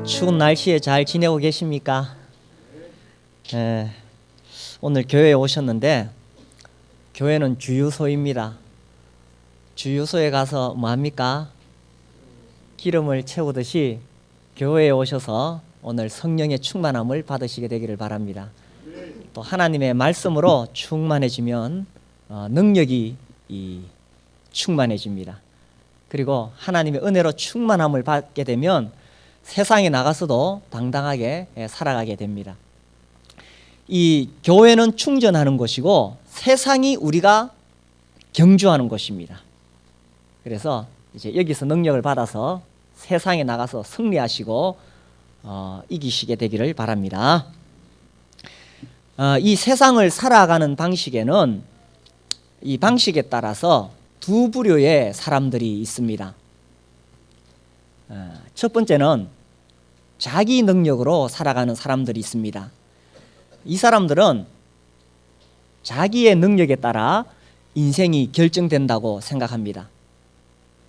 추운 날씨에 잘 지내고 계십니까? 오늘 교회에 오셨는데 교회는 주유소입니다. 주유소에 가서 뭐 합니까? 기름을 채우듯이 교회에 오셔서 오늘 성령의 충만함을 받으시게 되기를 바랍니다. 또 하나님의 말씀으로 충만해지면 능력이 충만해집니다. 그리고 하나님의 은혜로 충만함을 받게 되면 세상에 나가서도 당당하게 살아가게 됩니다. 이 교회는 충전하는 곳이고 세상이 우리가 경주하는 곳입니다. 그래서 이제 여기서 능력을 받아서 세상에 나가서 승리하시고 이기시게 되기를 바랍니다. 이 세상을 살아가는 방식에는 이 방식에 따라서 두 부류의 사람들이 있습니다. 첫 번째는 자기 능력으로 살아가는 사람들이 있습니다. 이 사람들은 자기의 능력에 따라 인생이 결정된다고 생각합니다.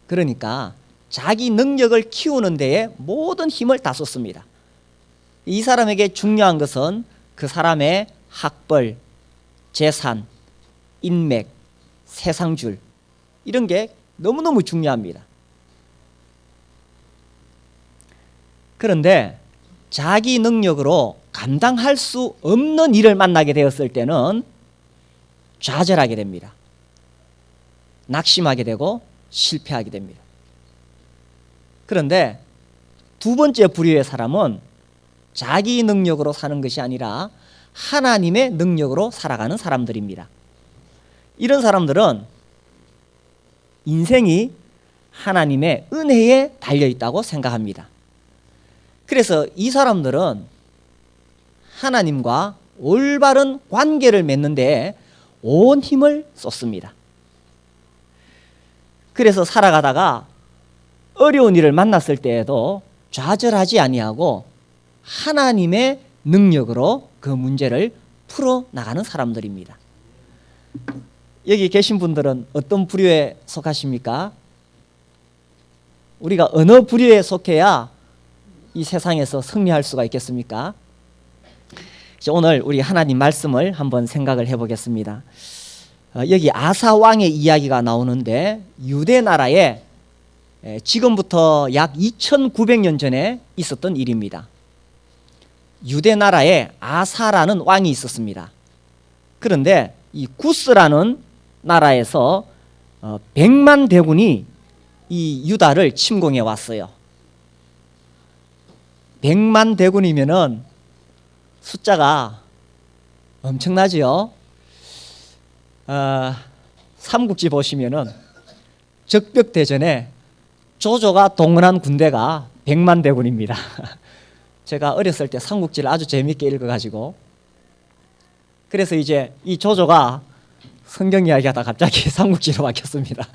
그러니까 자기 능력을 키우는 데에 모든 힘을 다 쏟습니다. 이 사람에게 중요한 것은 그 사람의 학벌, 재산, 인맥, 세상줄 이런 게 너무너무 중요합니다. 그런데 자기 능력으로 감당할 수 없는 일을 만나게 되었을 때는 좌절하게 됩니다. 낙심하게 되고 실패하게 됩니다. 그런데 두 번째 부류의 사람은 자기 능력으로 사는 것이 아니라 하나님의 능력으로 살아가는 사람들입니다. 이런 사람들은 인생이 하나님의 은혜에 달려있다고 생각합니다. 그래서 이 사람들은 하나님과 올바른 관계를 맺는 데 온 힘을 쏟습니다. 그래서 살아가다가 어려운 일을 만났을 때에도 좌절하지 아니하고 하나님의 능력으로 그 문제를 풀어나가는 사람들입니다. 여기 계신 분들은 어떤 부류에 속하십니까? 우리가 어느 부류에 속해야 이 세상에서 승리할 수가 있겠습니까? 오늘 우리 하나님 말씀을 한번 생각을 해보겠습니다. 여기 아사 왕의 이야기가 나오는데 유대 나라에 지금부터 약 2900년 전에 있었던 일입니다. 유대 나라에 아사라는 왕이 있었습니다. 그런데 이 구스라는 나라에서 100만 대군이 이 유다를 침공해 왔어요. 100만 대군이면은 숫자가 엄청나지요. 삼국지 보시면은 적벽대전에 조조가 동원한 군대가 100만 대군입니다. 제가 어렸을 때 삼국지를 아주 재밌게 읽어가지고 그래서 이제 이 조조가 성경 이야기하다 갑자기 삼국지로 바뀌었습니다.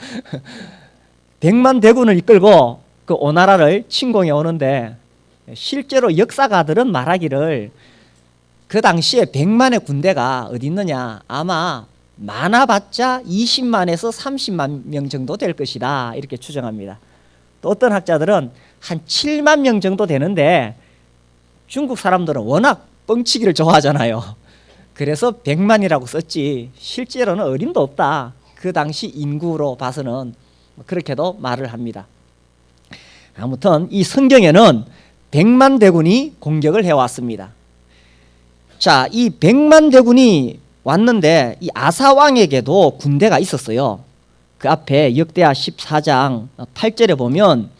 100만 대군을 이끌고 그 오나라를 침공해 오는데 실제로 역사가들은 말하기를 그 당시에 100만의 군대가 어디 있느냐 아마 많아봤자 20만에서 30만 명 정도 될 것이다 이렇게 추정합니다. 또 어떤 학자들은 한 7만 명 정도 되는데 중국 사람들은 워낙 뻥치기를 좋아하잖아요. 그래서 100만이라고 썼지 실제로는 어림도 없다. 그 당시 인구로 봐서는 그렇게도 말을 합니다. 아무튼 이 성경에는 100만 대군이 공격을 해왔습니다. 자, 이 100만 대군이 왔는데 이 아사왕에게도 군대가 있었어요. 그 앞에 역대하 14장 8절에 보면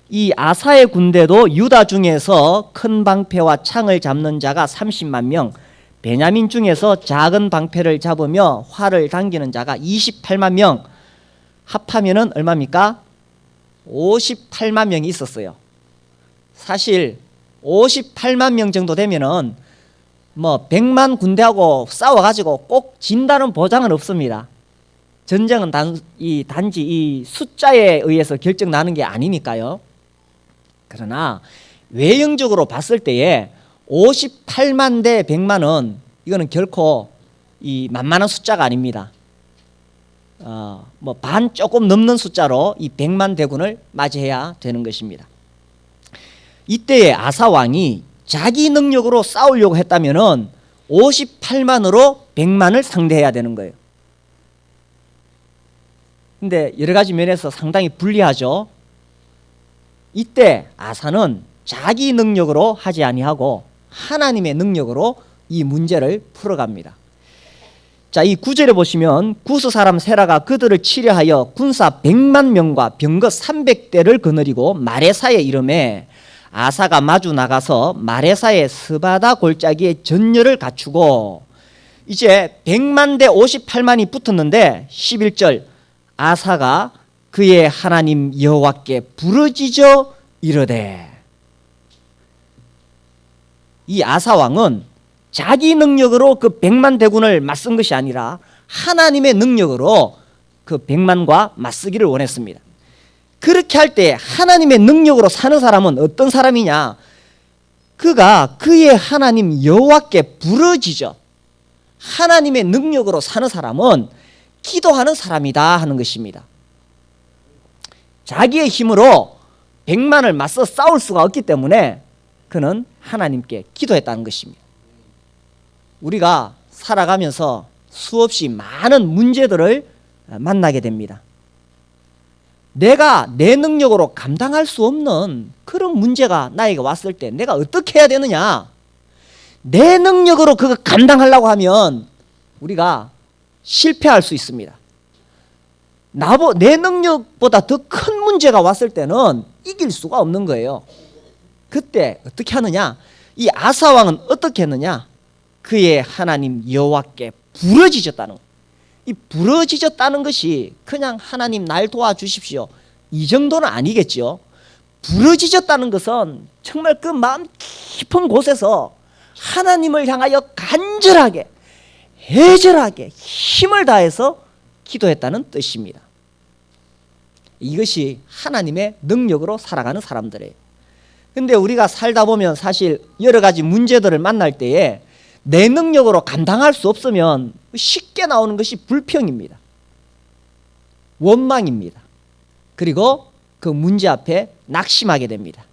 이 아사의 군대도 유다 중에서 큰 방패와 창을 잡는 자가 30만 명, 베냐민 중에서 작은 방패를 잡으며 활을 당기는 자가 28만 명, 합하면은 얼마입니까? 58만 명이 있었어요. 사실 58만 명 정도 되면은 뭐 100만 군대하고 싸워가지고 꼭 진다는 보장은 없습니다. 전쟁은 단지 이 숫자에 의해서 결정나는 게 아니니까요. 그러나 외형적으로 봤을 때에 58만 대 100만은 이거는 결코 이 만만한 숫자가 아닙니다. 뭐 반 조금 넘는 숫자로 이 100만 대군을 맞이해야 되는 것입니다. 이때에 아사 왕이 자기 능력으로 싸우려고 했다면은 58만으로 100만을 상대해야 되는 거예요. 근데 여러 가지 면에서 상당히 불리하죠. 이때 아사는 자기 능력으로 하지 아니하고 하나님의 능력으로 이 문제를 풀어갑니다. 자, 이 9절에 보시면 구스 사람 세라가 그들을 치려하여 군사 100만 명과 병거 300대를 거느리고 마레사에 이르매 아사가 마주 나가서 마레사의 스바다 골짜기에 전열을 갖추고 이제 100만 대 58만이 붙었는데 11절 아사가 그의 하나님 여호와께 부르짖어 이르되 이 아사 왕은 자기 능력으로 그 100만 대군을 맞선 것이 아니라 하나님의 능력으로 그 100만과 맞서기를 원했습니다. 그렇게 할 때 하나님의 능력으로 사는 사람은 어떤 사람이냐? 그가 그의 하나님 여호와께 부르짖어 하나님의 능력으로 사는 사람은 기도하는 사람이다 하는 것입니다. 자기의 힘으로 100만을 맞서 싸울 수가 없기 때문에 그는 하나님께 기도했다는 것입니다. 우리가 살아가면서 수없이 많은 문제들을 만나게 됩니다. 내가 내 능력으로 감당할 수 없는 그런 문제가 나에게 왔을 때 내가 어떻게 해야 되느냐? 내 능력으로 그거 감당하려고 하면 우리가 실패할 수 있습니다. 내 능력보다 더 큰 문제가 왔을 때는 이길 수가 없는 거예요. 그때 어떻게 하느냐? 이 아사 왕은 어떻게 했느냐? 그의 하나님 여호와께 부르짖었다는 거예요. 이 부르짖었다는 것이 그냥 하나님 날 도와주십시오 이 정도는 아니겠죠. 부르짖었다는 것은 정말 그 마음 깊은 곳에서 하나님을 향하여 간절하게 애절하게 힘을 다해서 기도했다는 뜻입니다. 이것이 하나님의 능력으로 살아가는 사람들이에요. 근데 우리가 살다 보면 사실 여러 가지 문제들을 만날 때에 내 능력으로 감당할 수 없으면 쉽게 나오는 것이 불평입니다. 원망입니다. 그리고 그 문제 앞에 낙심하게 됩니다.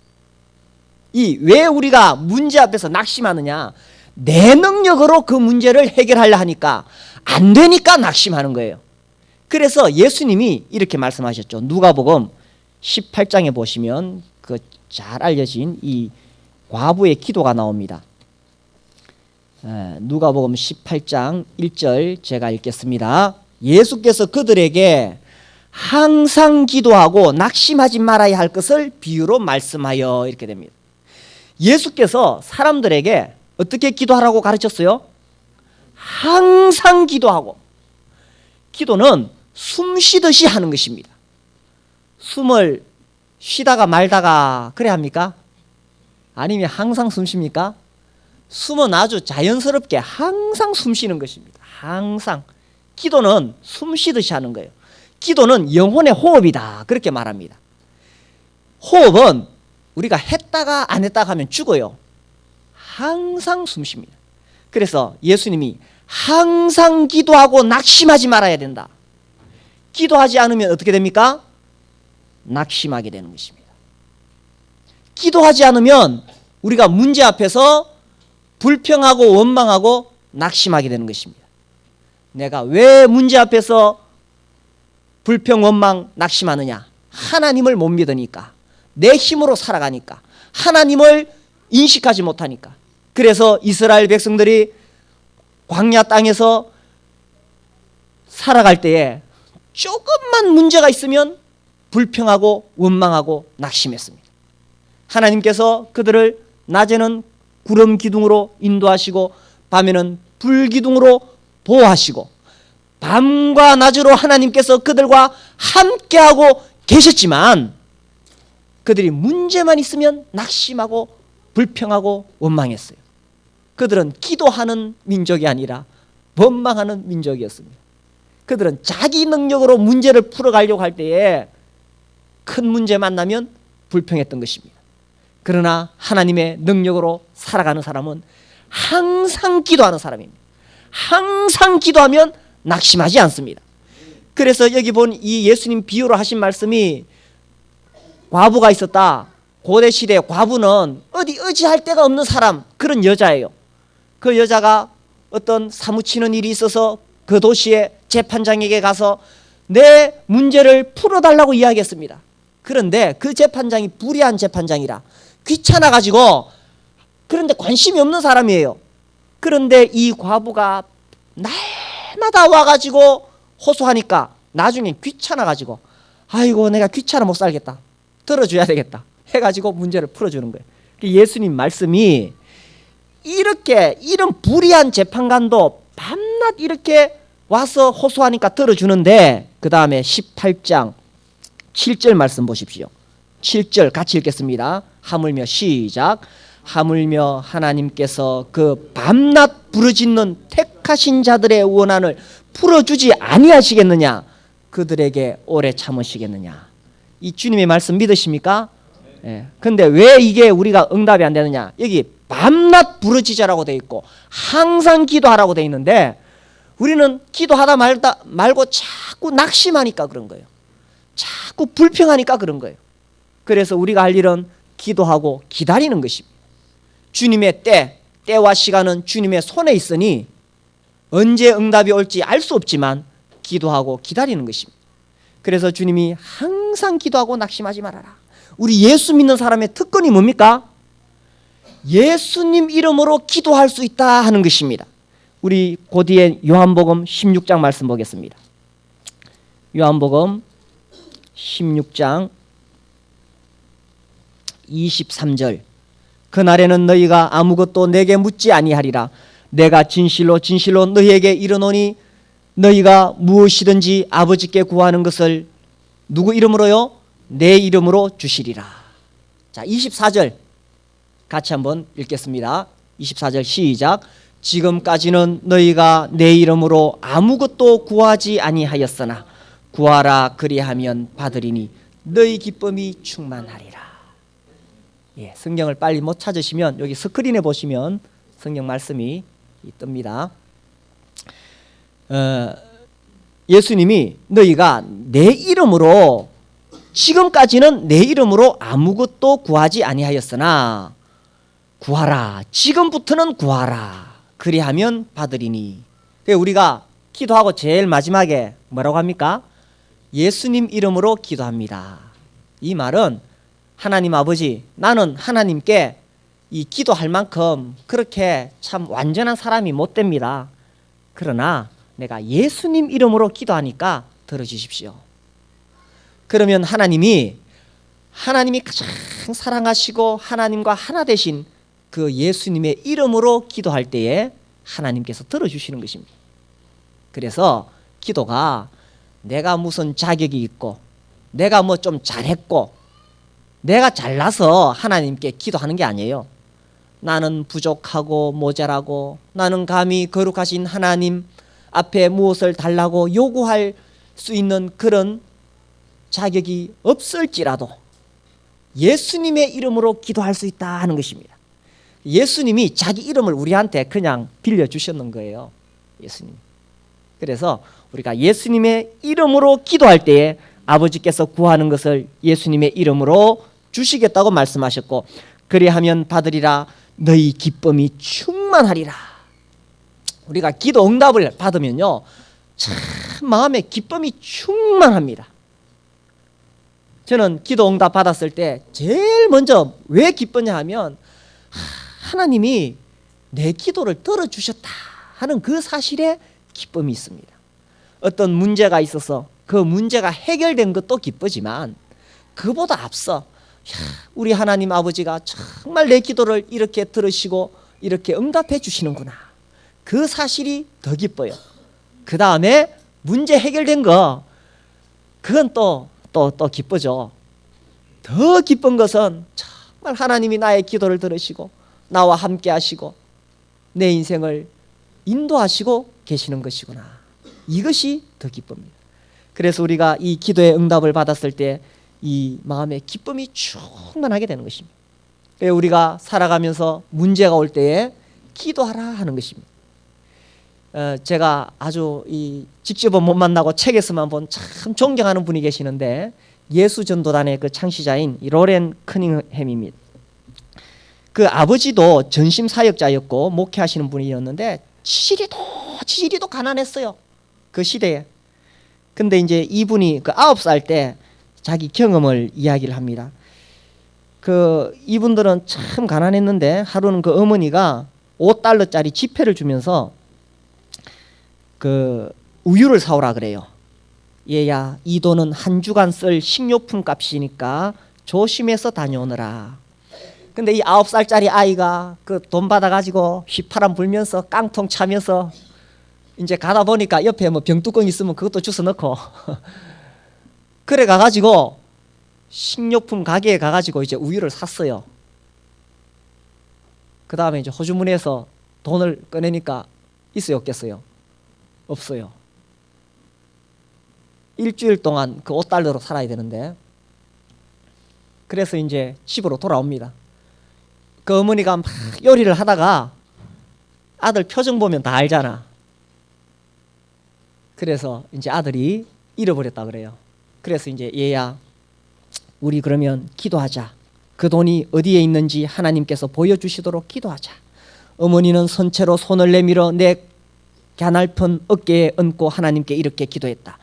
왜 우리가 문제 앞에서 낙심하느냐? 내 능력으로 그 문제를 해결하려 하니까 안 되니까 낙심하는 거예요. 그래서 예수님이 이렇게 말씀하셨죠. 누가복음 18장에 보시면 그 잘 알려진 이 과부의 기도가 나옵니다. 누가복음 18장 1절 제가 읽겠습니다. 예수께서 그들에게 항상 기도하고 낙심하지 말아야 할 것을 비유로 말씀하여 이렇게 됩니다. 예수께서 사람들에게 어떻게 기도하라고 가르쳤어요? 항상 기도하고. 기도는 숨 쉬듯이 하는 것입니다. 숨을 쉬다가 말다가 그래야 합니까? 아니면 항상 숨 쉽니까? 숨은 아주 자연스럽게 항상 숨 쉬는 것입니다. 항상. 기도는 숨 쉬듯이 하는 거예요. 기도는 영혼의 호흡이다 그렇게 말합니다. 호흡은 우리가 했다가 안 했다가 하면 죽어요. 항상 숨 쉽니다. 그래서 예수님이 항상 기도하고 낙심하지 말아야 된다. 기도하지 않으면 어떻게 됩니까? 낙심하게 되는 것입니다. 기도하지 않으면 우리가 문제 앞에서 불평하고 원망하고 낙심하게 되는 것입니다. 내가 왜 문제 앞에서 불평, 원망, 낙심하느냐? 하나님을 못 믿으니까, 내 힘으로 살아가니까, 하나님을 인식하지 못하니까. 그래서 이스라엘 백성들이 광야 땅에서 살아갈 때에 조금만 문제가 있으면 불평하고 원망하고 낙심했습니다. 하나님께서 그들을 낮에는 구름 기둥으로 인도하시고 밤에는 불 기둥으로 보호하시고 밤과 낮으로 하나님께서 그들과 함께하고 계셨지만 그들이 문제만 있으면 낙심하고 불평하고 원망했어요. 그들은 기도하는 민족이 아니라 원망하는 민족이었습니다. 그들은 자기 능력으로 문제를 풀어가려고 할 때에 큰 문제 만나면 불평했던 것입니다. 그러나 하나님의 능력으로 살아가는 사람은 항상 기도하는 사람입니다. 항상 기도하면 낙심하지 않습니다. 그래서 여기 본 이 예수님 비유로 하신 말씀이 과부가 있었다. 고대 시대 과부는 어디 의지할 데가 없는 사람, 그런 여자예요. 그 여자가 어떤 사무치는 일이 있어서 그 도시의 재판장에게 가서 내 문제를 풀어달라고 이야기했습니다. 그런데 그 재판장이 불의한 재판장이라 귀찮아가지고, 그런데 관심이 없는 사람이에요. 그런데 이 과부가 날마다 와가지고 호소하니까 나중에 귀찮아가지고, 아이고 내가 귀찮아 못 살겠다, 들어줘야 되겠다 해가지고 문제를 풀어주는 거예요. 예수님 말씀이 이렇게 이런 불의한 재판관도 밤낮 이렇게 와서 호소하니까 들어주는데, 그 다음에 18장 7절 말씀 보십시오. 7절 같이 읽겠습니다. 하물며 시작. 하물며 하나님께서 그 밤낮 부르짖는 택하신 자들의 원한을 풀어주지 아니하시겠느냐, 그들에게 오래 참으시겠느냐. 이 주님의 말씀 믿으십니까? 예. 근데 왜 이게 우리가 응답이 안 되느냐? 여기 밤낮 부르짖으라고 돼 있고 항상 기도하라고 돼 있는데, 우리는 기도하다 말고 자꾸 낙심하니까 그런 거예요. 자꾸 불평하니까 그런 거예요. 그래서 우리가 할 일은 기도하고 기다리는 것입니다. 주님의 때와 시간은 주님의 손에 있으니 언제 응답이 올지 알 수 없지만 기도하고 기다리는 것입니다. 그래서 주님이 항상 기도하고 낙심하지 말아라. 우리 예수 믿는 사람의 특권이 뭡니까? 예수님 이름으로 기도할 수 있다 하는 것입니다. 우리 그 뒤에 요한복음 16장 말씀 보겠습니다. 요한복음 16장 23절. 그날에는 너희가 아무것도 내게 묻지 아니하리라. 내가 진실로 진실로 너희에게 이르노니 너희가 무엇이든지 아버지께 구하는 것을 누구 이름으로요? 내 이름으로 주시리라. 자, 24절 같이 한번 읽겠습니다. 24절 시작. 지금까지는 너희가 내 이름으로 아무것도 구하지 아니하였으나 구하라 그리하면 받으리니 너희 기쁨이 충만하리라. 예, 성경을 빨리 못 찾으시면 여기 스크린에 보시면 성경 말씀이 뜹니다. 예수님이 너희가 내 이름으로, 지금까지는 내 이름으로 아무것도 구하지 아니하였으나 구하라, 지금부터는 구하라 그리하면 받으리니. 우리가 기도하고 제일 마지막에 뭐라고 합니까? 예수님 이름으로 기도합니다. 이 말은 하나님 아버지, 나는 하나님께 이 기도할 만큼 그렇게 참 완전한 사람이 못 됩니다. 그러나 내가 예수님 이름으로 기도하니까 들어주십시오. 그러면 하나님이 가장 사랑하시고 하나님과 하나 되신 그 예수님의 이름으로 기도할 때에 하나님께서 들어주시는 것입니다. 그래서 기도가 내가 무슨 자격이 있고 내가 뭐 좀 잘했고 내가 잘나서 하나님께 기도하는 게 아니에요. 나는 부족하고 모자라고, 나는 감히 거룩하신 하나님 앞에 무엇을 달라고 요구할 수 있는 그런 자격이 없을지라도 예수님의 이름으로 기도할 수 있다 하는 것입니다. 예수님이 자기 이름을 우리한테 그냥 빌려주셨는 거예요. 예수님. 그래서 우리가 예수님의 이름으로 기도할 때에 아버지께서 구하는 것을 예수님의 이름으로 주시겠다고 말씀하셨고, 그리하면 받으리라. 너희 기쁨이 충만하리라. 우리가 기도 응답을 받으면요, 참 마음에 기쁨이 충만합니다. 저는 기도 응답 받았을 때 제일 먼저 왜 기쁘냐 하면 하나님이 내 기도를 들어주셨다 하는 그 사실에 기쁨이 있습니다. 어떤 문제가 있어서 그 문제가 해결된 것도 기쁘지만 그보다 앞서 우리 하나님 아버지가 정말 내 기도를 이렇게 들으시고 이렇게 응답해 주시는구나, 그 사실이 더 기뻐요. 그 다음에 문제 해결된 거, 그건 또 기쁘죠. 더 기쁜 것은 정말 하나님이 나의 기도를 들으시고 나와 함께 하시고 내 인생을 인도하시고 계시는 것이구나, 이것이 더 기쁩니다. 그래서 우리가 이 기도의 응답을 받았을 때 이 마음의 기쁨이 충만하게 되는 것입니다. 우리가 살아가면서 문제가 올 때에 기도하라 하는 것입니다. 제가 아주 직접은 못 만나고 책에서만 본 참 존경하는 분이 계시는데 예수전도단의 그 창시자인 이 로렌 커닝햄입니다. 그 아버지도 전심 사역자였고 목회하시는 분이었는데 지리도 가난했어요. 그 시대에. 근데 이제 이분이 그 9살 때 자기 경험을 이야기를 합니다. 그 이분들은 참 가난했는데 하루는 그 어머니가 $5짜리 지폐를 주면서 그 우유를 사오라 그래요. 얘야, 이 돈은 한 주간 쓸 식료품 값이니까 조심해서 다녀오너라. 근데 이 9살짜리 아이가 그 돈 받아가지고 휘파람 불면서 깡통 차면서 이제 가다 보니까 옆에 뭐 병뚜껑 있으면 그것도 주워 넣고 그래 가가지고 식료품 가게에 가가지고 이제 우유를 샀어요. 그 다음에 이제 호주머니에서 돈을 꺼내니까 있어요, 없겠어요? 없어요. 일주일 동안 그 $5로 살아야 되는데, 그래서 이제 집으로 돌아옵니다. 그 어머니가 막 요리를 하다가 아들 표정 보면 다 알잖아. 그래서 이제 아들이 잃어버렸다 그래요. 그래서 이제 얘야, 우리 그러면 기도하자. 그 돈이 어디에 있는지 하나님께서 보여주시도록 기도하자. 어머니는 선체로 손을 내밀어 내 가날픈 어깨에 얹고 하나님께 이렇게 기도했다.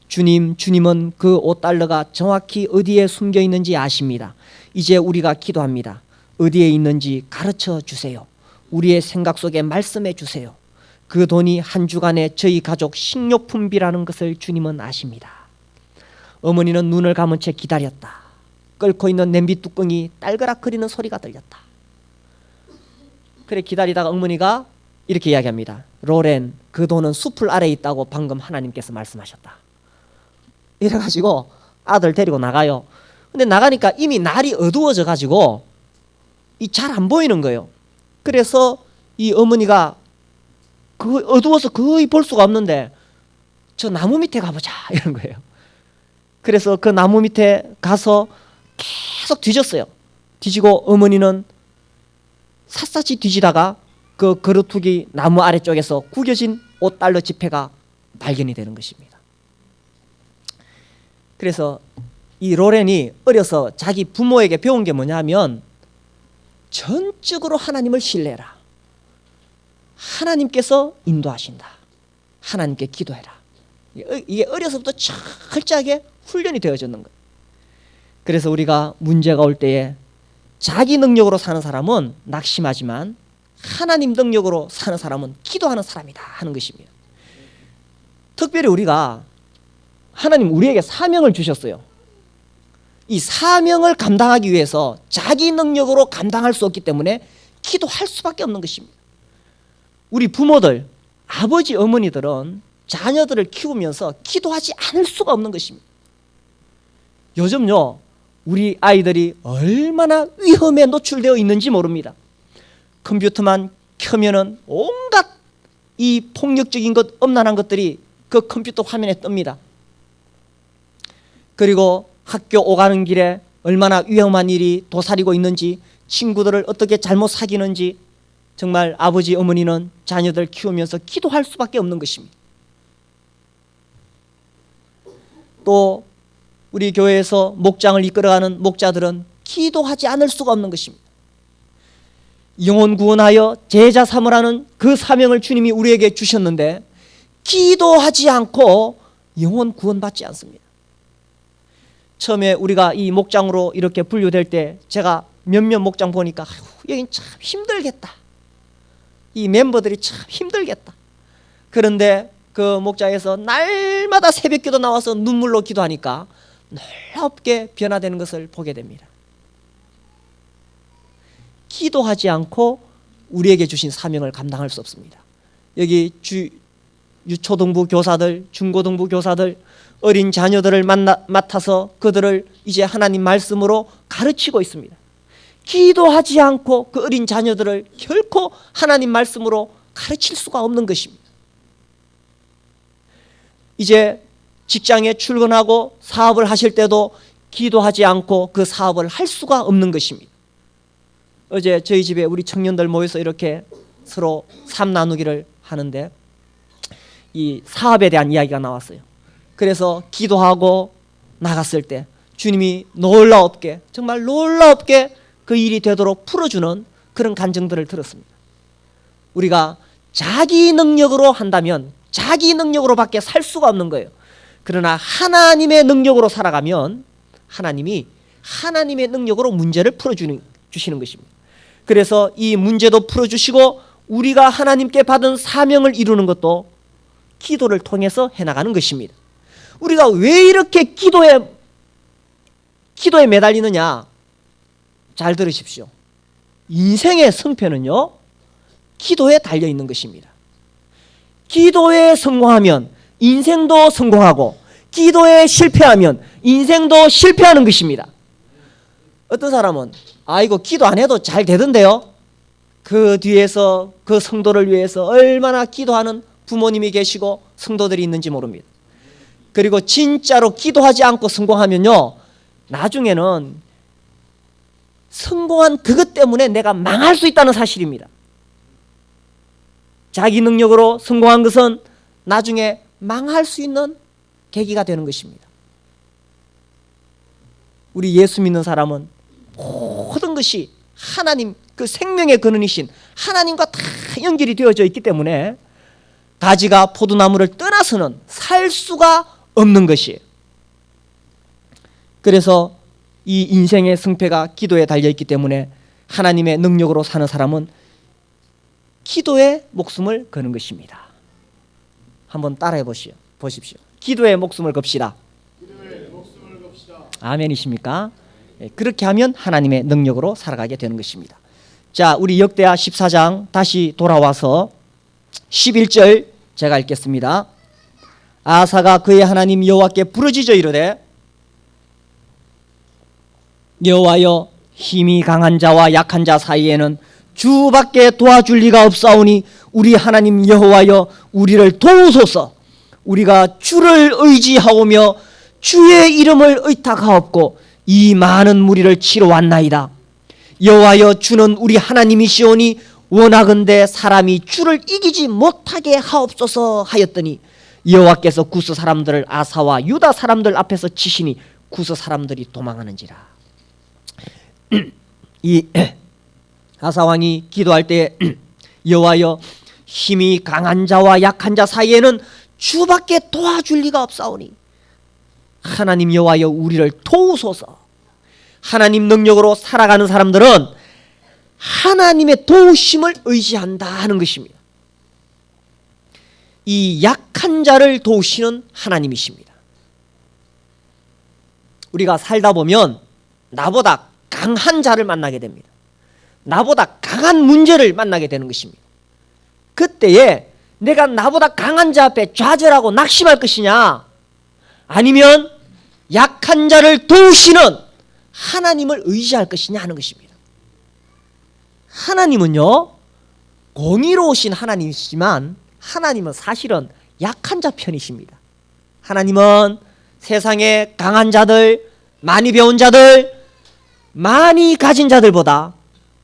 주님은 그 $5가 정확히 어디에 숨겨 있는지 아십니다. 이제 우리가 기도합니다. 어디에 있는지 가르쳐 주세요. 우리의 생각 속에 말씀해 주세요. 그 돈이 한 주간의 저희 가족 식료품비라는 것을 주님은 아십니다. 어머니는 눈을 감은 채 기다렸다. 끓고 있는 냄비 뚜껑이 딸그락거리는 소리가 들렸다. 그래 기다리다가 어머니가 이렇게 이야기합니다. 로렌, 그 돈은 숲을 아래에 있다고 방금 하나님께서 말씀하셨다. 이래가지고 아들 데리고 나가요. 근데 나가니까 이미 날이 어두워져 가지고 잘 안 보이는 거예요. 그래서 이 어머니가 그 어두워서 거의 볼 수가 없는데 저 나무 밑에 가보자 이런 거예요. 그래서 그 나무 밑에 가서 계속 뒤졌어요. 뒤지고 어머니는 샅샅이 뒤지다가 그 그루투기 나무 아래쪽에서 구겨진 $5 지폐가 발견이 되는 것입니다. 그래서 이 로렌이 어려서 자기 부모에게 배운 게 뭐냐면 전적으로 하나님을 신뢰해라. 하나님께서 인도하신다. 하나님께 기도해라. 이게 어려서부터 철저하게 훈련이 되어졌는 거예요. 그래서 우리가 문제가 올 때에 자기 능력으로 사는 사람은 낙심하지만 하나님 능력으로 사는 사람은 기도하는 사람이다 하는 것입니다. 특별히 우리가 하나님 우리에게 사명을 주셨어요. 이 사명을 감당하기 위해서 자기 능력으로 감당할 수 없기 때문에 기도할 수밖에 없는 것입니다. 우리 부모들, 아버지, 어머니들은 자녀들을 키우면서 기도하지 않을 수가 없는 것입니다. 요즘요, 우리 아이들이 얼마나 위험에 노출되어 있는지 모릅니다. 컴퓨터만 켜면은 온갖 이 폭력적인 것, 엄란한 것들이 그 컴퓨터 화면에 뜹니다. 그리고 학교 오가는 길에 얼마나 위험한 일이 도사리고 있는지, 친구들을 어떻게 잘못 사귀는지, 정말 아버지, 어머니는 자녀들 키우면서 기도할 수밖에 없는 것입니다. 또 우리 교회에서 목장을 이끌어가는 목자들은 기도하지 않을 수가 없는 것입니다. 영혼 구원하여 제자 삼으라는 그 사명을 주님이 우리에게 주셨는데 기도하지 않고 영혼 구원받지 않습니다. 처음에 우리가 이 목장으로 이렇게 분류될 때 제가 몇몇 목장 보니까 여긴 참 힘들겠다. 이 멤버들이 참 힘들겠다. 그런데 그 목장에서 날마다 새벽기도 나와서 눈물로 기도하니까 놀랍게 변화되는 것을 보게 됩니다. 기도하지 않고 우리에게 주신 사명을 감당할 수 없습니다. 여기 유초등부 교사들, 중고등부 교사들, 어린 자녀들을 맡아서 그들을 이제 하나님 말씀으로 가르치고 있습니다. 기도하지 않고 그 어린 자녀들을 결코 하나님 말씀으로 가르칠 수가 없는 것입니다. 이제 직장에 출근하고 사업을 하실 때도 기도하지 않고 그 사업을 할 수가 없는 것입니다. 어제 저희 집에 우리 청년들 모여서 이렇게 서로 삶 나누기를 하는데 이 사업에 대한 이야기가 나왔어요. 그래서 기도하고 나갔을 때 주님이 놀랍게, 정말 놀랍게 그 일이 되도록 풀어주는 그런 간증들을 들었습니다. 우리가 자기 능력으로 한다면 자기 능력으로밖에 살 수가 없는 거예요. 그러나 하나님의 능력으로 살아가면 하나님이 하나님의 능력으로 문제를 풀어주시는 것입니다. 그래서 이 문제도 풀어주시고 우리가 하나님께 받은 사명을 이루는 것도 기도를 통해서 해나가는 것입니다. 우리가 왜 이렇게 기도에 매달리느냐? 잘 들으십시오. 인생의 승패는요, 기도에 달려 있는 것입니다. 기도에 성공하면 인생도 성공하고, 기도에 실패하면 인생도 실패하는 것입니다. 어떤 사람은 이거 기도 안 해도 잘 되던데요? 그 뒤에서 그 성도를 위해서 얼마나 기도하는 부모님이 계시고 성도들이 있는지 모릅니다. 그리고 진짜로 기도하지 않고 성공하면요, 나중에는 성공한 그것 때문에 내가 망할 수 있다는 사실입니다. 자기 능력으로 성공한 것은 나중에 망할 수 있는 계기가 되는 것입니다. 우리 예수 믿는 사람은 모든 것이 하나님, 그 생명의 근원이신 하나님과 다 연결이 되어져 있기 때문에 가지가 포도나무를 떠나서는 살 수가 없는 것이에요. 그래서 이 인생의 승패가 기도에 달려있기 때문에 하나님의 능력으로 사는 사람은 기도에 목숨을 거는 것입니다. 한번 따라해 보십시오. 기도에 목숨을 겁시다. 아멘이십니까? 그렇게 하면 하나님의 능력으로 살아가게 되는 것입니다. 자, 우리 역대하 14장 다시 돌아와서 11절 제가 읽겠습니다. 아사가 그의 하나님 여호와께 부르짖어 이르되 여호와여, 힘이 강한 자와 약한 자 사이에는 주밖에 도와줄 리가 없사오니 우리 하나님 여호와여, 우리를 도우소서. 우리가 주를 의지하오며 주의 이름을 의탁하옵고 이 많은 무리를 치러 왔나이다. 여호와여, 주는 우리 하나님이시오니 원하건대 사람이 주를 이기지 못하게 하옵소서 하였더니 여호와께서 구스 사람들을 아사와 유다 사람들 앞에서 치시니 구스 사람들이 도망하는지라. 이 아사 왕이 기도할 때 여호와여, 힘이 강한 자와 약한 자 사이에는 주밖에 도와줄 리가 없사오니 하나님 여호와여, 우리를 도우소서. 하나님 능력으로 살아가는 사람들은 하나님의 도우심을 의지한다 하는 것입니다. 이 약한 자를 도우시는 하나님이십니다. 우리가 살다 보면 나보다 강한 자를 만나게 됩니다. 나보다 강한 문제를 만나게 되는 것입니다. 그때에 내가 나보다 강한 자 앞에 좌절하고 낙심할 것이냐, 아니면 약한 자를 도우시는 하나님을 의지할 것이냐 하는 것입니다. 하나님은요, 공의로우신 하나님이시지만 하나님은 사실은 약한 자 편이십니다. 하나님은 세상의 강한 자들, 많이 배운 자들, 많이 가진 자들보다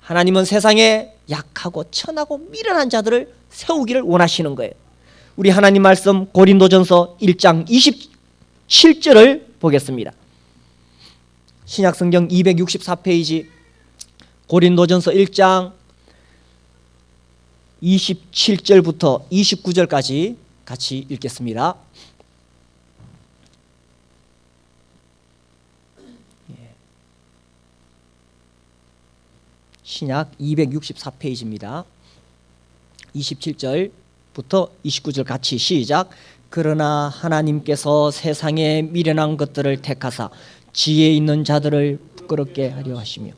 하나님은 세상에 약하고 천하고 미련한 자들을 세우기를 원하시는 거예요. 우리 하나님 말씀 고린도전서 1장 27절을 보겠습니다. 신약성경 264페이지 고린도전서 1장 27절부터 29절까지 같이 읽겠습니다. 신약 264페이지입니다. 27절부터 29절 같이 시작. 그러나 하나님께서 세상의 미련한 것들을 택하사 지혜 있는 자들을 부끄럽게 하려 하시며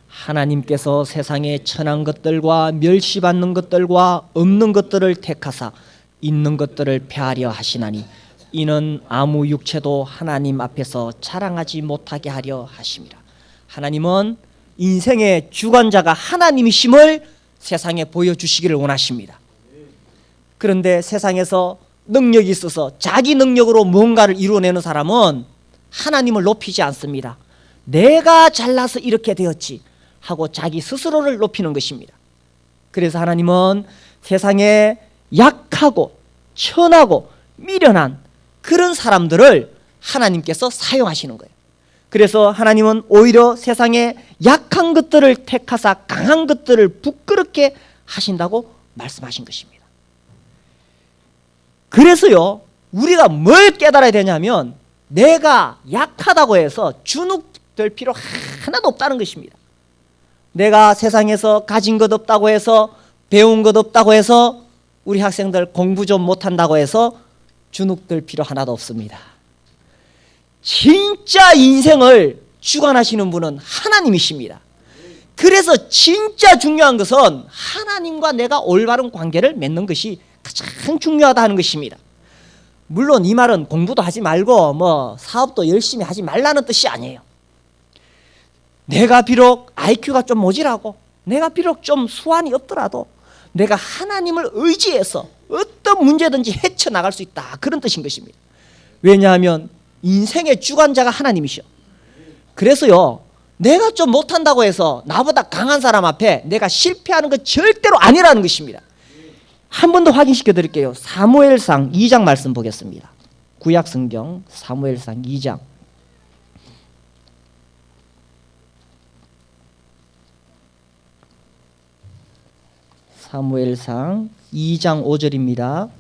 하나님께서 세상의 천한 것들과 멸시받는 것들과 없는 것들을 택하사 있는 것들을 폐하려 하시나니 이는 아무 육체도 하나님 앞에서 자랑하지 못하게 하려 하심이라. 하나님은 인생의 주관자가 하나님이심을 세상에 보여주시기를 원하십니다. 그런데 세상에서 능력이 있어서 자기 능력으로 뭔가를 이루어내는 사람은 하나님을 높이지 않습니다. 내가 잘나서 이렇게 되었지 하고 자기 스스로를 높이는 것입니다. 그래서 하나님은 세상에 약하고 천하고 미련한 그런 사람들을 하나님께서 사용하시는 거예요. 그래서 하나님은 오히려 세상에 약한 것들을 택하사 강한 것들을 부끄럽게 하신다고 말씀하신 것입니다. 그래서요, 우리가 뭘 깨달아야 되냐면 내가 약하다고 해서 주눅될 필요 하나도 없다는 것입니다. 내가 세상에서 가진 것 없다고 해서, 배운 것 없다고 해서, 우리 학생들 공부 좀 못한다고 해서 주눅들 필요 하나도 없습니다. 진짜 인생을 주관하시는 분은 하나님이십니다. 그래서 진짜 중요한 것은 하나님과 내가 올바른 관계를 맺는 것이 가장 중요하다는 것입니다. 물론 이 말은 공부도 하지 말고 사업도 열심히 하지 말라는 뜻이 아니에요. 내가 비록 IQ가 좀 모자라고, 내가 비록 좀 수완이 없더라도 내가 하나님을 의지해서 어떤 문제든지 헤쳐나갈 수 있다, 그런 뜻인 것입니다. 왜냐하면 인생의 주관자가 하나님이셔. 그래서요, 내가 좀 못한다고 해서 나보다 강한 사람 앞에 내가 실패하는 건 절대로 아니라는 것입니다. 한 번 더 확인시켜 드릴게요. 사무엘상 2장 말씀 보겠습니다. 구약성경 사무엘상 2장. 사무엘상 2장 5절입니다.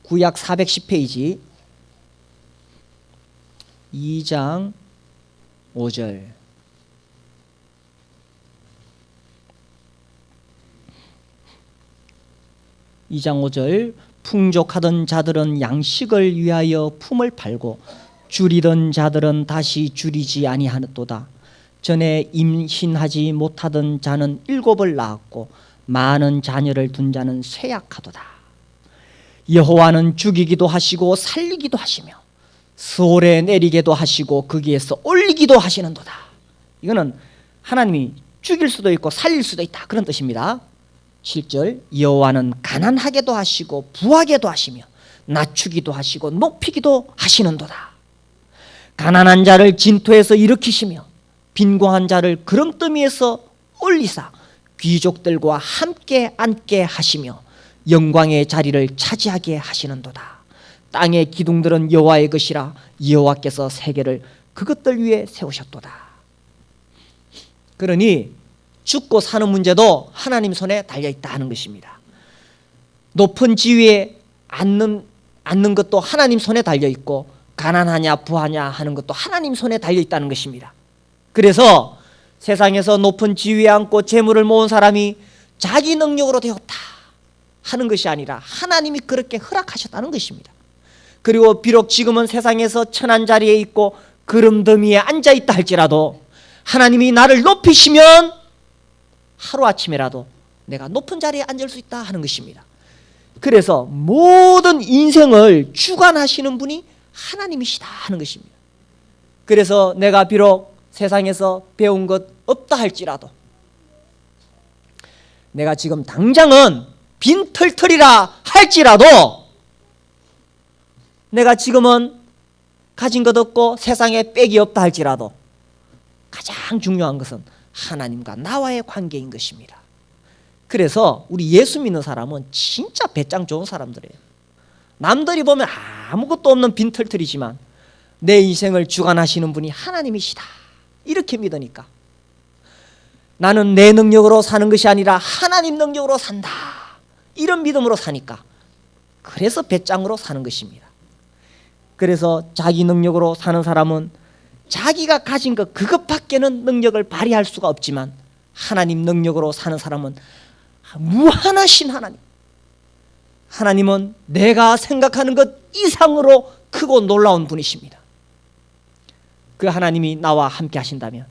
구약 410페이지 2장 5절. 풍족하던 자들은 양식을 위하여 품을 팔고 줄이던 자들은 다시 줄이지 아니하였도다. 전에 임신하지 못하던 자는 7을 낳았고 많은 자녀를 둔 자는 쇠약하도다. 여호와는 죽이기도 하시고 살리기도 하시며 스올에 내리게도 하시고 거기에서 올리기도 하시는도다. 이거는 하나님이 죽일 수도 있고 살릴 수도 있다, 그런 뜻입니다. 7절, 여호와는 가난하게도 하시고 부하게도 하시며 낮추기도 하시고 높이기도 하시는도다. 가난한 자를 진토에서 일으키시며 빈곤한 자를 구름더미에서 올리사 귀족들과 함께 앉게 하시며 영광의 자리를 차지하게 하시는도다. 땅의 기둥들은 여호와의 것이라 여호와께서 세계를 그것들 위에 세우셨도다. 그러니 죽고 사는 문제도 하나님 손에 달려있다 하는 것입니다. 높은 지위에 앉는 것도 하나님 손에 달려있고 가난하냐 부하냐 하는 것도 하나님 손에 달려있다는 것입니다. 그래서 세상에서 높은 지위에 앉고 재물을 모은 사람이 자기 능력으로 되었다 하는 것이 아니라 하나님이 그렇게 허락하셨다는 것입니다. 그리고 비록 지금은 세상에서 천한 자리에 있고 구름더미에 앉아있다 할지라도 하나님이 나를 높이시면 하루아침에라도 내가 높은 자리에 앉을 수 있다 하는 것입니다. 그래서 모든 인생을 주관하시는 분이 하나님이시다 하는 것입니다. 그래서 내가 비록 세상에서 배운 것 없다 할지라도 내가 지금 당장은 빈털털이라 할지라도 내가 지금은 가진 것 없고 세상에 빽이 없다 할지라도 가장 중요한 것은 하나님과 나와의 관계인 것입니다. 그래서 우리 예수 믿는 사람은 진짜 배짱 좋은 사람들이에요. 남들이 보면 아무것도 없는 빈털털이지만 내 인생을 주관하시는 분이 하나님이시다 이렇게 믿으니까 나는 내 능력으로 사는 것이 아니라 하나님 능력으로 산다 이런 믿음으로 사니까 그래서 배짱으로 사는 것입니다. 그래서 자기 능력으로 사는 사람은 자기가 가진 것 그것밖에는 능력을 발휘할 수가 없지만 하나님 능력으로 사는 사람은 무한하신 하나님은 내가 생각하는 것 이상으로 크고 놀라운 분이십니다. 그 하나님이 나와 함께 하신다면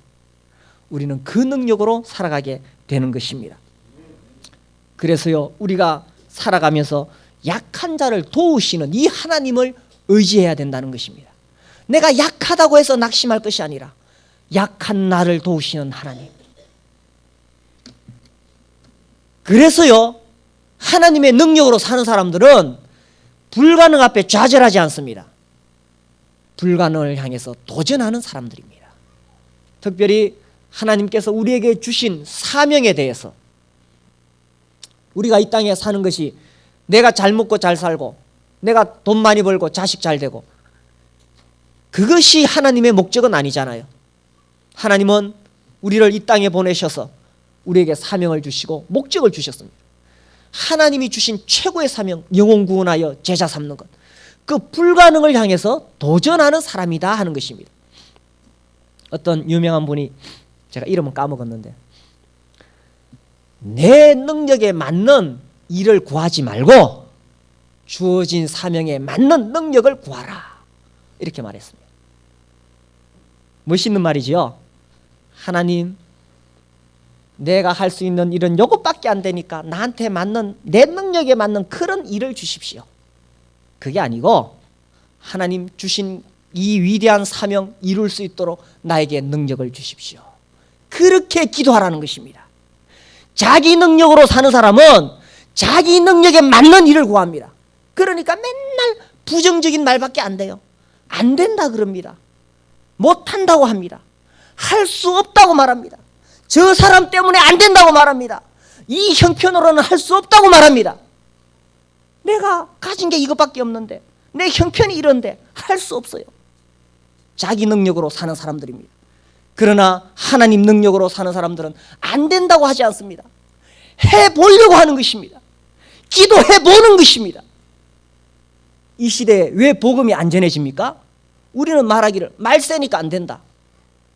우리는 그 능력으로 살아가게 되는 것입니다. 그래서요, 우리가 살아가면서 약한 자를 도우시는 이 하나님을 의지해야 된다는 것입니다. 내가 약하다고 해서 낙심할 것이 아니라 약한 나를 도우시는 하나님. 그래서요, 하나님의 능력으로 사는 사람들은 불가능 앞에 좌절하지 않습니다. 불가능을 향해서 도전하는 사람들입니다. 특별히 하나님께서 우리에게 주신 사명에 대해서, 우리가 이 땅에 사는 것이 내가 잘 먹고 잘 살고 내가 돈 많이 벌고 자식 잘 되고, 그것이 하나님의 목적은 아니잖아요. 하나님은 우리를 이 땅에 보내셔서 우리에게 사명을 주시고 목적을 주셨습니다. 하나님이 주신 최고의 사명, 영혼 구원하여 제자 삼는 것, 그 불가능을 향해서 도전하는 사람이다 하는 것입니다. 어떤 유명한 분이, 제가 이름은 까먹었는데, 내 능력에 맞는 일을 구하지 말고 주어진 사명에 맞는 능력을 구하라, 이렇게 말했습니다. 멋있는 말이지요. 하나님, 내가 할 수 있는 일은 요것밖에 안 되니까 나한테 맞는, 내 능력에 맞는 그런 일을 주십시오. 그게 아니고 하나님 주신 이 위대한 사명 이룰 수 있도록 나에게 능력을 주십시오. 그렇게 기도하라는 것입니다. 자기 능력으로 사는 사람은 자기 능력에 맞는 일을 구합니다. 그러니까 맨날 부정적인 말밖에 안 돼요. 안 된다 그럽니다. 못한다고 합니다. 할 수 없다고 말합니다. 저 사람 때문에 안 된다고 말합니다. 이 형편으로는 할 수 없다고 말합니다. 내가 가진 게 이것밖에 없는데, 내 형편이 이런데 할 수 없어요. 자기 능력으로 사는 사람들입니다. 그러나 하나님 능력으로 사는 사람들은 안 된다고 하지 않습니다. 해보려고 하는 것입니다. 기도해보는 것입니다. 이 시대에 왜 복음이 안 전해집니까? 우리는 말하기를 말세니까 안 된다.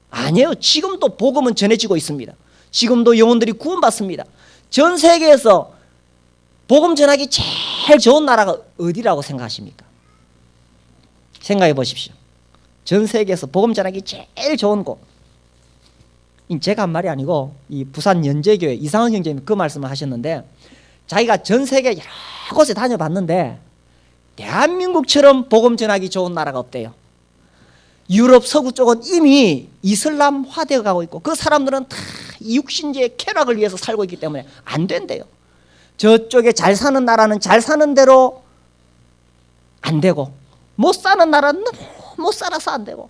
아니에요. 지금도 복음은 전해지고 있습니다. 지금도 영혼들이 구원받습니다. 전 세계에서 복음 전하기 제일 좋은 나라가 어디라고 생각하십니까? 생각해 보십시오. 전 세계에서 복음 전하기 제일 좋은 곳, 제가 한 말이 아니고 이 부산 연제교회 이상은 형제님이 그 말씀을 하셨는데, 자기가 전 세계 여러 곳에 다녀봤는데 대한민국처럼 복음 전하기 좋은 나라가 없대요. 유럽 서구 쪽은 이미 이슬람화되어 가고 있고, 그 사람들은 다 육신주의 쾌락을 위해서 살고 있기 때문에 안 된대요. 저쪽에 잘 사는 나라는 잘 사는 대로 안 되고, 못 사는 나라는 너무 못 살아서 안 되고,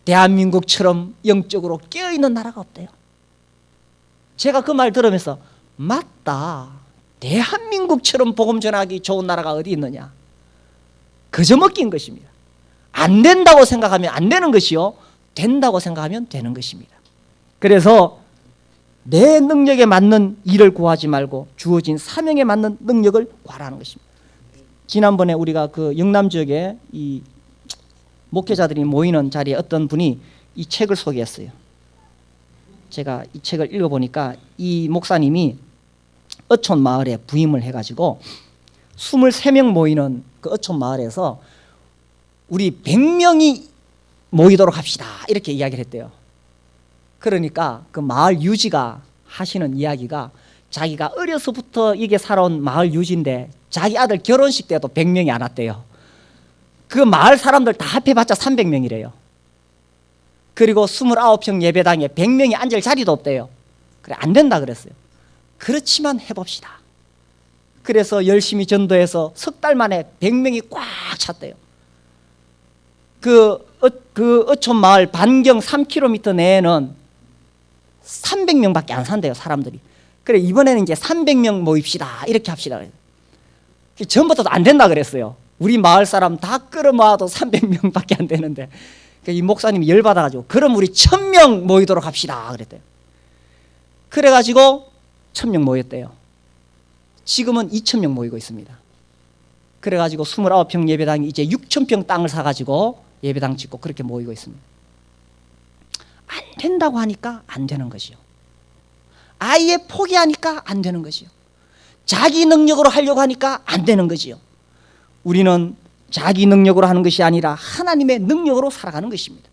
대한민국처럼 영적으로 깨어있는 나라가 없대요. 제가 그 말 들으면서 맞다, 대한민국처럼 복음 전하기 좋은 나라가 어디 있느냐, 그저 먹긴 것입니다. 안 된다고 생각하면 안 되는 것이요, 된다고 생각하면 되는 것입니다. 그래서 내 능력에 맞는 일을 구하지 말고 주어진 사명에 맞는 능력을 구하라는 것입니다. 지난번에 우리가 그 영남 지역에 이 목회자들이 모이는 자리에 어떤 분이 이 책을 소개했어요. 제가 이 책을 읽어보니까 이 목사님이 어촌 마을에 부임을 해가지고 23명 모이는 그 어촌 마을에서 우리 100명이 모이도록 합시다, 이렇게 이야기를 했대요. 그러니까 그 마을 유지가 하시는 이야기가, 자기가 어려서부터 이게 살아온 마을 유지인데 자기 아들 결혼식 때도 100명이 안 왔대요. 그 마을 사람들 다 합해봤자 300명이래요. 그리고 29평 예배당에 100명이 앉을 자리도 없대요. 그래, 안 된다 그랬어요. 그렇지만 해봅시다. 그래서 열심히 전도해서 석 달 만에 100명이 꽉 찼대요. 그 어촌 마을 반경 3km 내에는 300명밖에 안 산대요, 사람들이. 그래, 이번에는 이제 300명 모입시다, 이렇게 합시다. 전부터도 안 된다 그랬어요. 우리 마을 사람 다 끌어모아도 300명밖에 안 되는데, 이 목사님이 열받아가지고 그럼 우리 1000명 모이도록 합시다 그랬대요. 그래가지고 1000명 모였대요. 지금은 2000명 모이고 있습니다. 그래가지고 29평 예배당이 이제 6000평 땅을 사가지고 예배당 짓고 그렇게 모이고 있습니다. 안 된다고 하니까 안 되는 것이요, 아예 포기하니까 안 되는 것이요, 자기 능력으로 하려고 하니까 안 되는 것이요. 우리는 자기 능력으로 하는 것이 아니라 하나님의 능력으로 살아가는 것입니다.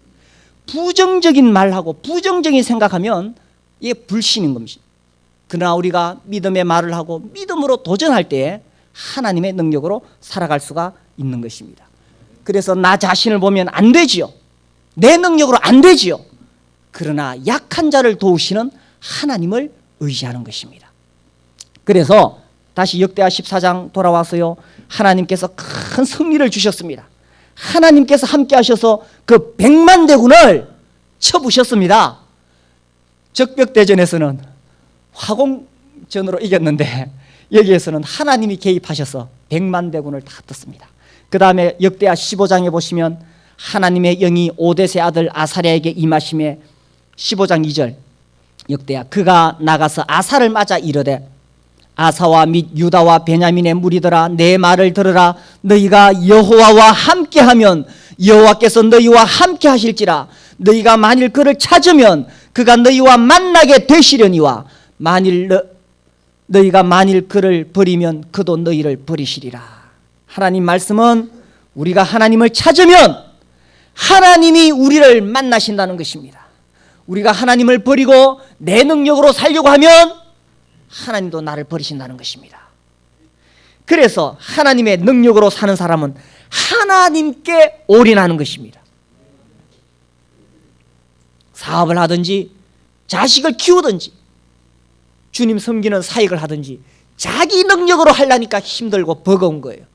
부정적인 말하고 부정적인 생각하면 이게 불신인 겁니다. 그러나 우리가 믿음의 말을 하고 믿음으로 도전할 때에 하나님의 능력으로 살아갈 수가 있는 것입니다. 그래서 나 자신을 보면 안 되지요, 내 능력으로 안 되지요. 그러나 약한 자를 도우시는 하나님을 의지하는 것입니다. 그래서 다시 역대하 14장 돌아와서요, 하나님께서 큰 승리를 주셨습니다. 하나님께서 함께 하셔서 그 100만 대군을 쳐부셨습니다. 적벽대전에서는 화공전으로 이겼는데 여기에서는 하나님이 개입하셔서 100만 대군을 다 떴습니다. 그 다음에 역대하 15장에 보시면 하나님의 영이 오뎃의 아들 아사랴에게 임하심에 15장 2절 역대하 그가 나가서 아사를 맞아 이르되 아사와 및 유다와 베냐민의 무리들아 내 말을 들으라. 너희가 여호와와 함께하면 여호와께서 너희와 함께 하실지라. 너희가 만일 그를 찾으면 그가 너희와 만나게 되시려니와 너희가 만일 그를 버리면 그도 너희를 버리시리라. 하나님 말씀은 우리가 하나님을 찾으면 하나님이 우리를 만나신다는 것입니다. 우리가 하나님을 버리고 내 능력으로 살려고 하면 하나님도 나를 버리신다는 것입니다. 그래서 하나님의 능력으로 사는 사람은 하나님께 올인하는 것입니다. 사업을 하든지 자식을 키우든지 주님 섬기는 사역을 하든지 자기 능력으로 하려니까 힘들고 버거운 거예요.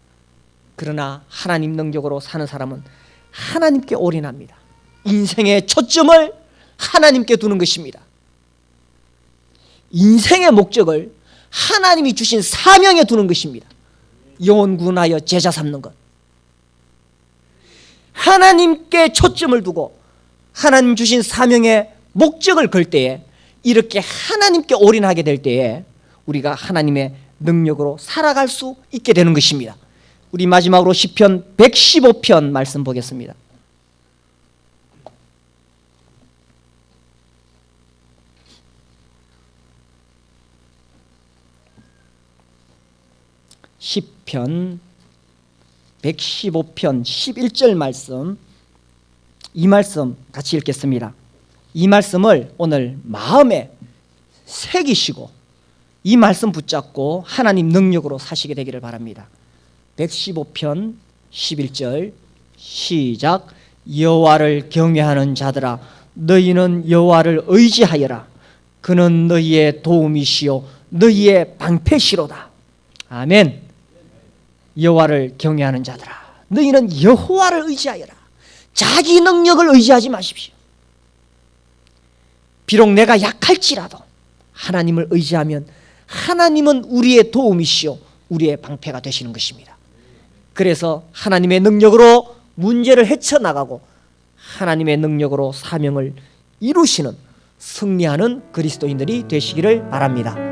그러나 하나님 능력으로 사는 사람은 하나님께 올인합니다. 인생의 초점을 하나님께 두는 것입니다. 인생의 목적을 하나님이 주신 사명에 두는 것입니다. 영혼 구원하여 제자 삼는 것. 하나님께 초점을 두고 하나님 주신 사명의 목적을 걸 때에 이렇게 하나님께 올인하게 될 때에 우리가 하나님의 능력으로 살아갈 수 있게 되는 것입니다. 우리 마지막으로 시편 115편 말씀 보겠습니다. 시편 115편 11절 말씀, 이 말씀 같이 읽겠습니다. 이 말씀을 오늘 마음에 새기시고 이 말씀 붙잡고 하나님 능력으로 사시게 되기를 바랍니다. 115편 11절 시작. 여호와를 경외하는 자들아 너희는 여호와를 의지하여라. 그는 너희의 도움이시요 너희의 방패시로다. 아멘. 여호와를 경외하는 자들아 너희는 여호와를 의지하여라. 자기 능력을 의지하지 마십시오. 비록 내가 약할지라도 하나님을 의지하면 하나님은 우리의 도움이시요 우리의 방패가 되시는 것입니다. 그래서 하나님의 능력으로 문제를 헤쳐나가고 하나님의 능력으로 사명을 이루시는 승리하는 그리스도인들이 되시기를 바랍니다.